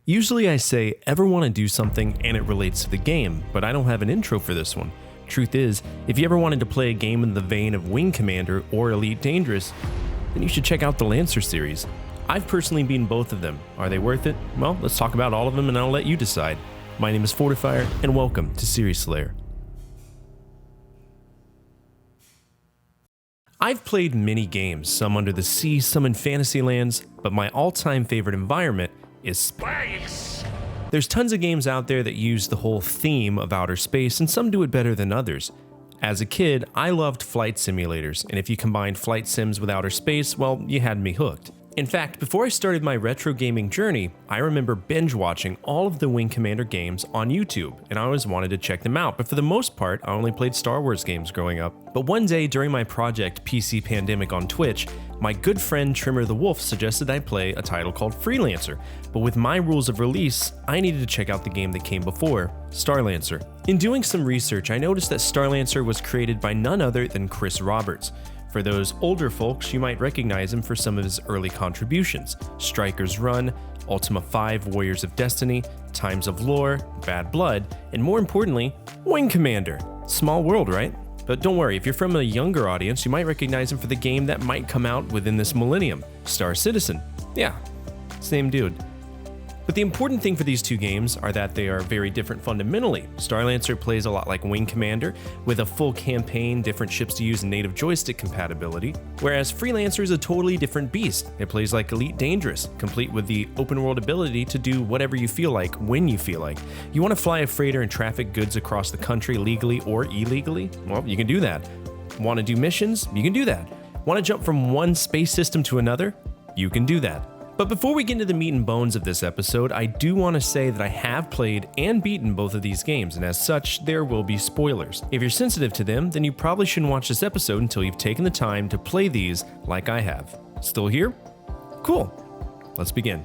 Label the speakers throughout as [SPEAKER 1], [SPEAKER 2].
[SPEAKER 1] Usually I say, ever want to do something and it relates to the game, but I don't have an intro for this one. Truth is, if you ever wanted to play a game in the vein of Wing Commander or Elite Dangerous, then you should check out the Lancer series. I've personally beaten both of them. Are they worth it? Well, let's talk about all of them and I'll let you decide. My name is Fortifier, and welcome to Series Slayer. I've played many games, some under the sea, some in fantasy lands, but my all-time favorite environment is space. There's tons of games out there that use the whole theme of outer space, and some do it better than others. As a kid, I loved flight simulators, and if you combined flight sims with outer space, well, you had me hooked. In fact, before I started my retro gaming journey, I remember binge watching all of the Wing Commander games on YouTube, and I always wanted to check them out, but for the most part, I only played Star Wars games growing up. But one day during my project PC Pandemic on Twitch, my good friend Trimmer the Wolf suggested I play a title called Freelancer, but with my rules of release, I needed to check out the game that came before, Starlancer. In doing some research, I noticed that Starlancer was created by none other than Chris Roberts. For those older folks, you might recognize him for some of his early contributions: Striker's Run, Ultima 5 Warriors of Destiny, Times of Lore, Bad Blood, and more importantly, Wing Commander. Small world, right? But don't worry, if you're from a younger audience, you might recognize him for the game that might come out within this millennium, Star Citizen. Yeah, same dude. But the important thing for these two games are that they are very different fundamentally. Starlancer plays a lot like Wing Commander, with a full campaign, different ships to use, and native joystick compatibility, whereas Freelancer is a totally different beast. It plays like Elite Dangerous, complete with the open world ability to do whatever you feel like, when you feel like. You want to fly a freighter and traffic goods across the country legally or illegally? Well, you can do that. Want to do missions? You can do that. Want to jump from one space system to another? You can do that. But before we get into the meat and bones of this episode, I do want to say that I have played and beaten both of these games, and as such, there will be spoilers. If you're sensitive to them, then you probably shouldn't watch this episode until you've taken the time to play these like I have. Still here? Cool. Let's begin.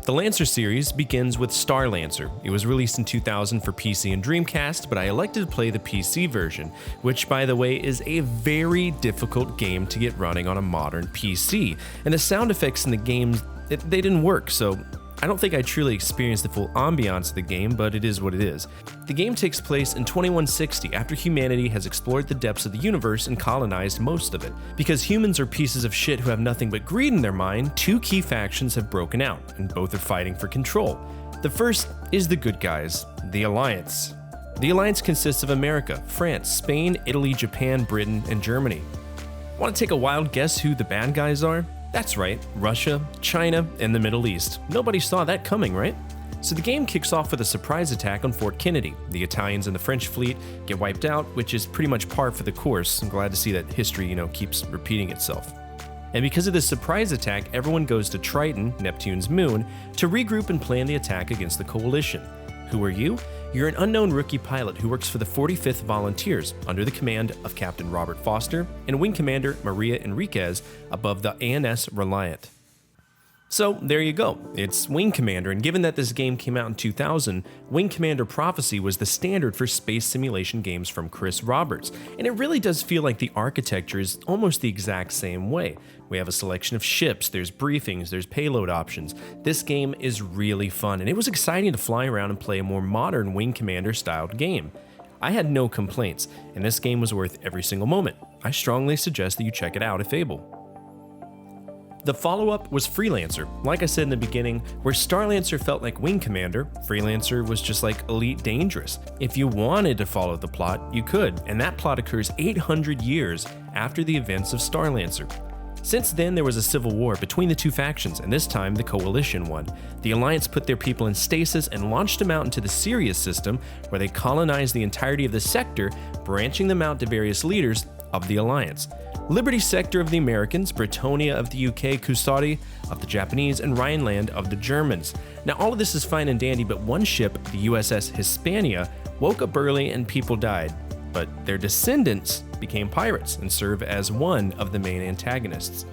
[SPEAKER 1] The Lancer series begins with Starlancer. It was released in 2000 for PC and Dreamcast, but I elected to play the PC version, which by the way is a very difficult game to get running on a modern PC, and the sound effects in the game, they didn't work, so I don't think I truly experienced the full ambiance of the game, but it is what it is. The game takes place in 2160 after humanity has explored the depths of the universe and colonized most of it. Because humans are pieces of shit who have nothing but greed in their mind, two key factions have broken out, and both are fighting for control. The first is the good guys, the Alliance. The Alliance consists of America, France, Spain, Italy, Japan, Britain, and Germany. Want to take a wild guess who the bad guys are? That's right, Russia, China, and the Middle East. Nobody saw that coming, right? So the game kicks off with a surprise attack on Fort Kennedy. The Italians and the French fleet get wiped out, which is pretty much par for the course. I'm glad to see that history, keeps repeating itself. And because of this surprise attack, everyone goes to Triton, Neptune's moon, to regroup and plan the attack against the Coalition. Who are you? You're an unknown rookie pilot who works for the 45th Volunteers under the command of Captain Robert Foster and Wing Commander Maria Enriquez above the ANS Reliant. So there you go, it's Wing Commander, and given that this game came out in 2000, Wing Commander Prophecy was the standard for space simulation games from Chris Roberts, and it really does feel like the architecture is almost the exact same way. We have a selection of ships, there's briefings, there's payload options. This game is really fun, and it was exciting to fly around and play a more modern Wing Commander styled game. I had no complaints, and this game was worth every single moment. I strongly suggest that you check it out if able. The follow-up was Freelancer. Like I said in the beginning, where Starlancer felt like Wing Commander, Freelancer was just like Elite Dangerous. If you wanted to follow the plot, you could, and that plot occurs 800 years after the events of Starlancer. Since then, there was a civil war between the two factions, and this time the Coalition won. The Alliance put their people in stasis and launched them out into the Sirius system, where they colonized the entirety of the sector, branching them out to various leaders of the Alliance. Liberty Sector of the Americans, Britonia of the UK, Kusari of the Japanese, and Rhineland of the Germans. Now all of this is fine and dandy, but one ship, the USS Hispania, woke up early and people died. But their descendants became pirates and serve as one of the main antagonists.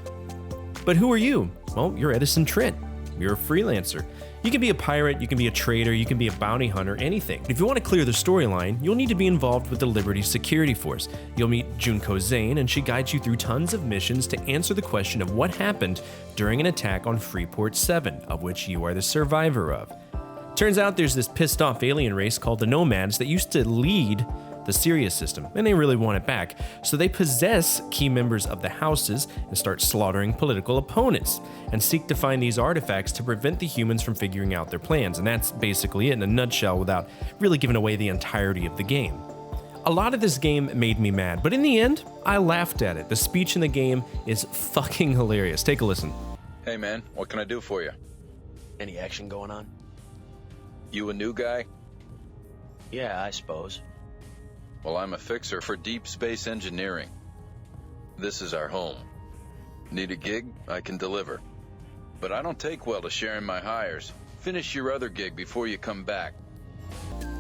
[SPEAKER 1] But who are you? Well, you're Edison Trent. You're a freelancer. You can be a pirate, you can be a trader, you can be a bounty hunter, anything. If you want to clear the storyline, you'll need to be involved with the Liberty Security Force. You'll meet Junko Zane, and she guides you through tons of missions to answer the question of what happened during an attack on Freeport 7, of which you are the survivor of. Turns out there's this pissed off alien race called the Nomads that used to lead the Sirius system, and they really want it back. So they possess key members of the houses and start slaughtering political opponents, and seek to find these artifacts to prevent the humans from figuring out their plans. And that's basically it in a nutshell without really giving away the entirety of the game. A lot of this game made me mad, but in the end, I laughed at it. The speech in the game is fucking hilarious. Take a listen.
[SPEAKER 2] Hey man, what can I do for you?
[SPEAKER 3] Any action going on?
[SPEAKER 2] You a new guy?
[SPEAKER 3] Yeah, I suppose.
[SPEAKER 2] Well, I'm a fixer for deep space engineering. This is our home. Need a gig? I can deliver. But I don't take well to sharing my hires. Finish your other gig before you come back.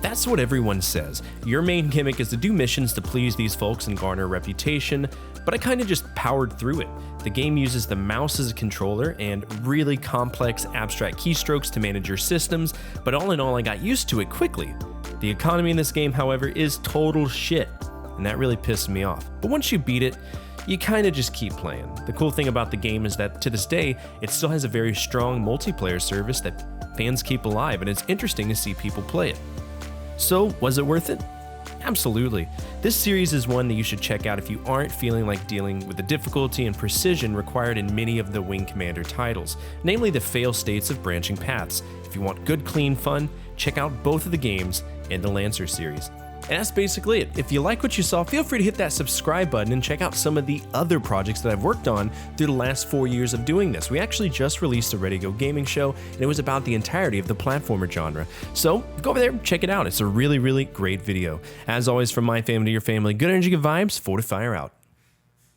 [SPEAKER 1] That's what everyone says. Your main gimmick is to do missions to please these folks and garner a reputation, but I kinda just powered through it. The game uses the mouse as a controller and really complex abstract keystrokes to manage your systems, but all in all I got used to it quickly. The economy in this game, however, is total shit, and that really pissed me off. But once you beat it, you kinda just keep playing. The cool thing about the game is that to this day, it still has a very strong multiplayer service that fans keep alive, and it's interesting to see people play it. So, was it worth it? Absolutely. This series is one that you should check out if you aren't feeling like dealing with the difficulty and precision required in many of the Wing Commander titles, namely the fail states of branching paths. If you want good, clean fun, check out both of the games in the Lancer series. And that's basically it. If you like what you saw, feel free to hit that subscribe button and check out some of the other projects that I've worked on through the last 4 years of doing this. We actually just released a Ready Go Gaming show, and it was about the entirety of the platformer genre. So go over there, check it out. It's a really, really great video. As always, from my family to your family, good energy, good vibes, Fortifire out.